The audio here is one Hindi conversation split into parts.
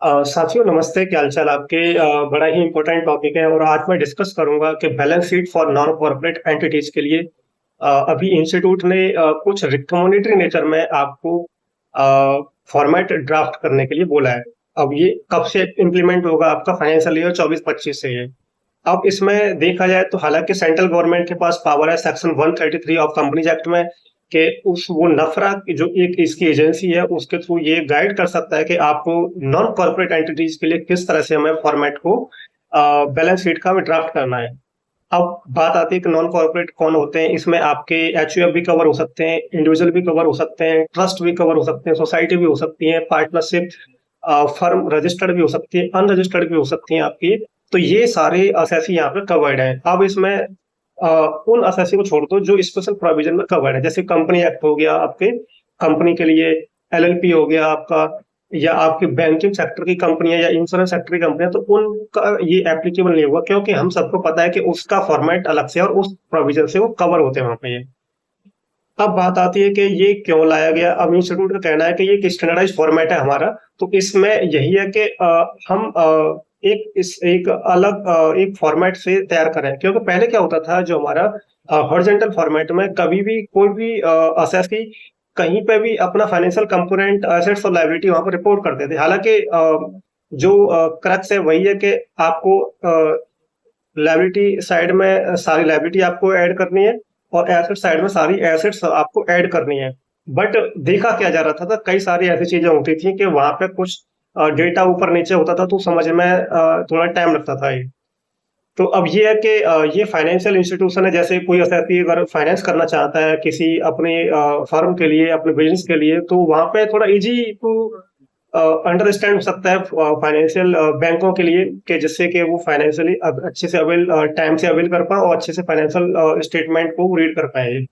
साथियों नमस्ते, क्या हालचाल आपके। बड़ा ही इंपॉर्टेंट टॉपिक है और आज मैं डिस्कस करूंगा कि balance sheet for non corporate entities के लिए अभी इंस्टीट्यूट ने कुछ रिकमेंडेटरी नेचर में आपको फॉर्मेट ड्राफ्ट करने के लिए बोला है। अब ये कब से इम्प्लीमेंट होगा? आपका फाइनेंशियल ईयर 24-25 से है। अब इसमें देखा जाए तो हालांकि सेंट्रल गवर्नमेंट के पास पावर है सेक्शन 133 ऑफ कंपनीज एक्ट में कि उस वो नफरा जो एक इसकी एजेंसी है उसके थ्रू ये गाइड कर सकता है कि आपको नॉन कॉर्पोरेट एंटिटीज के लिए किस तरह से हमें फॉर्मेट को बैलेंस शीट का हमें ड्राफ्ट करना है। अब बात आती है कि नॉन कॉर्पोरेट कौन होते हैं। इसमें आपके एचयूएफ भी कवर हो सकते हैं, इंडिविजुअल भी कवर हो सकते हैं, ट्रस्ट भी कवर हो सकते हैं, सोसाइटी भी हो सकती है, पार्टनरशिप फर्म रजिस्टर्ड भी हो सकती है, अनरजिस्टर्ड भी हो सकती है आपकी। तो ये सारे असेसी यहाँ पे कवर्ड है। अब इसमें उन असेसी को छोड़ दो जो स्पेशल प्रोविजन में कवर्ड है, जैसे कंपनी एक्ट हो गया आपके कंपनी के लिए, एलएलपी हो गया आपका, या आपकी बैंकिंग सेक्टर की कंपनियां या इंश्योरेंस सेक्टर की कंपनियां, तो उनका ये एप्लीकेबल नहीं होगा क्योंकि हम सबको पता है कि उसका फॉर्मेट अलग से और उस प्रोविजन से वो कवर होते हैं वहां पे। ये अब बात आती है कि ये क्यों लाया गया। अब इंस्टीट्यूट का कहना है कि ये एक स्टैंडर्डाइज फॉर्मेट है हमारा, तो इसमें यही है कि हम एक अलग एक फॉर्मेट से तैयार करें। क्योंकि पहले क्या होता था, जो हमारा हॉरिजॉन्टल फॉर्मेट में कभी भी कोई भी असेसी कहीं पे भी अपना फाइनेंशियल कंपोनेंट एसेट्स और लायबिलिटी वहां पर रिपोर्ट करते थे। हालांकि जो क्रक्स है वही है कि आपको लायबिलिटी साइड में सारी लायबिलिटी आपको ऐड करनी है और एसेट साइड में सारी एसेट्स आपको ऐड करनी है। बट देखा क्या जा रहा था, कई सारी ऐसी चीजें होती थी कि वहां पे कुछ डेटा ऊपर नीचे होता था तो समझ में थोड़ा टाइम लगता था ये। तो अब ये है कि ये फाइनेंशियल इंस्टीट्यूशन है, जैसे कोई अथॉरिटी अगर फाइनेंस करना चाहता है किसी अपने फर्म के लिए, अपने बिजनेस के लिए, तो वहां पे थोड़ा इजी टू अंडरस्टैंड हो सकता है फाइनेंशियल बैंकों के लिए, कि जिससे कि वो फाइनेंशियली अच्छे से अवेल टाइम से अवेल कर पाए और अच्छे से फाइनेंशियल स्टेटमेंट को रीड कर पाए।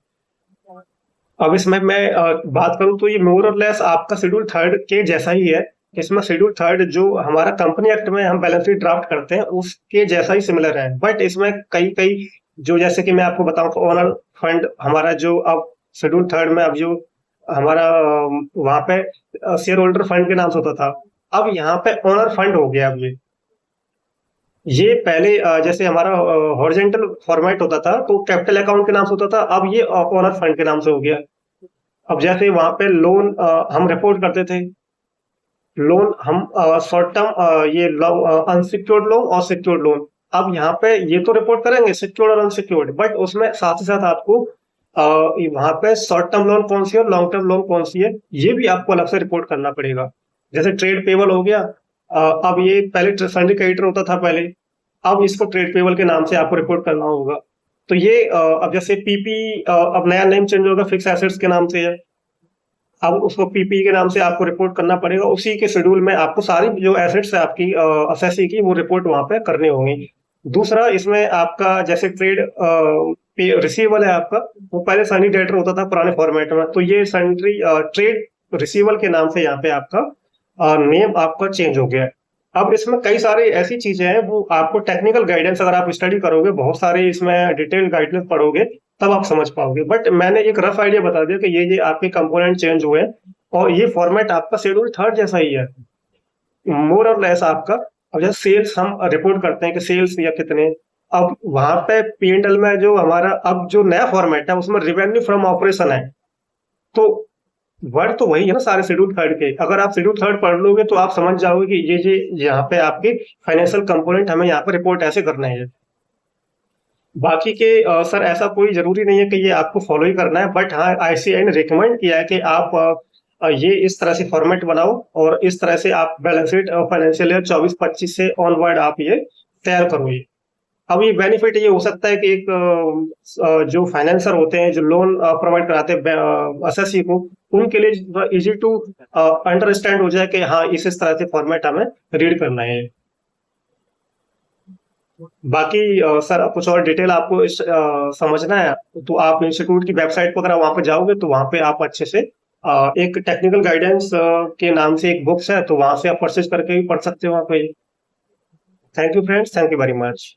अब इसमें मैं बात करूं तो ये मोर और लेस आपका शेड्यूल थर्ड के जैसा ही है। इसमें शेड्यूल थर्ड जो हमारा कंपनी एक्ट में हम बैलेंस शीट ड्राफ्ट करते हैं उसके जैसा ही सिमिलर है, बट इसमें कई कई जो, जैसे कि मैं आपको बताऊं तो ओनर फंड हमारा जो अब शेड्यूल थर्ड में अब जो हमारा वहां पे शेयर होल्डर फंड के नाम से होता था, अब यहाँ पे ओनर फंड हो गया। अब ये पहले जैसे हमारा हॉरिजॉन्टल फॉर्मेट होता था तो कैपिटल अकाउंट के नाम से होता था, अब ये ओनर फंड के नाम से हो गया। अब जैसे वहां पे लोन हम रिपोर्ट करते थे, लोन हम शॉर्ट टर्म ये अनसिक्योर्ड लोन और सिक्योर्ड लोन, अब यहाँ पे ये तो रिपोर्ट करेंगे सिक्योर्ड और अनसिक्योर्ड, बट उसमें साथ ही साथ आपको वहां पे शॉर्ट टर्म लोन कौन सी है और लॉन्ग टर्म लोन कौन सी है ये भी आपको अलग से रिपोर्ट करना पड़ेगा। जैसे ट्रेड पेबल हो गया, अब ये पहले सन्डी क्रेडिटर होता था पहले, अब इसको ट्रेड पेबल के नाम से आपको रिपोर्ट करना होगा। तो ये अब जैसे पीपी अब नया नेम चेंज होगा, फिक्स एसेट्स के नाम से है, अब उसको पीपी के नाम से आपको रिपोर्ट करना पड़ेगा। उसी के शेड्यूल में आपको सारी जो एसेट्स है आपकी असेसी की वो रिपोर्ट वहां पे करनी होंगी। दूसरा इसमें आपका जैसे ट्रेड रिसीवल है आपका, वो पहले सनी डेटर होता था पुराने फॉर्मेट में, तो ये सन्ड्री ट्रेड रिसीवल के नाम से यहाँ पे आपका नेम आपका चेंज हो गया है। अब इसमें कई सारी ऐसी चीजें हैं, वो आपको टेक्निकल गाइडेंस अगर आप स्टडी करोगे, बहुत सारे इसमें डिटेल गाइडेंस पढ़ोगे तब आप समझ पाओगे। बट मैंने एक रफ आइडिया बता दिया कि ये आपके कंपोनेंट चेंज हुए हैं और ये फॉर्मेट आपका शेड्यूल थर्ड जैसा ही है, मोर और लेस आपका। अब जैसे सेल्स हम रिपोर्ट करते हैं कि सेल्स या कितने, अब वहां पे पीएनएल में जो हमारा अब जो नया फॉर्मेट है उसमें रेवेन्यू फ्रॉम ऑपरेशन है, तो वर्ड तो वही है ना सारे शेड्यूल थर्ड के। अगर आप शेड्यूल थर्ड पढ़ लोगे तो आप समझ जाओगे कि ये यहाँ पे आपके फाइनेंशियल कंपोनेंट हमें यहाँ पे रिपोर्ट ऐसे करना है। बाकी के सर ऐसा कोई जरूरी नहीं है कि ये आपको फॉलो ही करना है, बट हाँ आईसीआई ने रिकमेंड किया है कि आप ये इस तरह से फॉर्मेट बनाओ और इस तरह से आप बैलेंस शीट फाइनेंशियल ईयर 24-25 से ऑनवर्ड आप ये तैयार करो। ये अब ये बेनिफिट ये हो सकता है कि एक जो फाइनेंसर होते हैं जो लोन प्रोवाइड कराते हैं असेसी को, उनके लिए इजी टू अंडरस्टैंड हो जाए कि हाँ इस तरह से फॉर्मेट हमें रीड करना है। बाकी सर कुछ और डिटेल आपको समझना है तो आप इंस्टीट्यूट की वेबसाइट पर अगर वहां पे जाओगे तो वहां पे आप अच्छे से एक टेक्निकल गाइडेंस के नाम से एक बुक्स है, तो वहां से आप परचेज करके भी पढ़ सकते हो वहां पे। Thank you friends, thank you very much.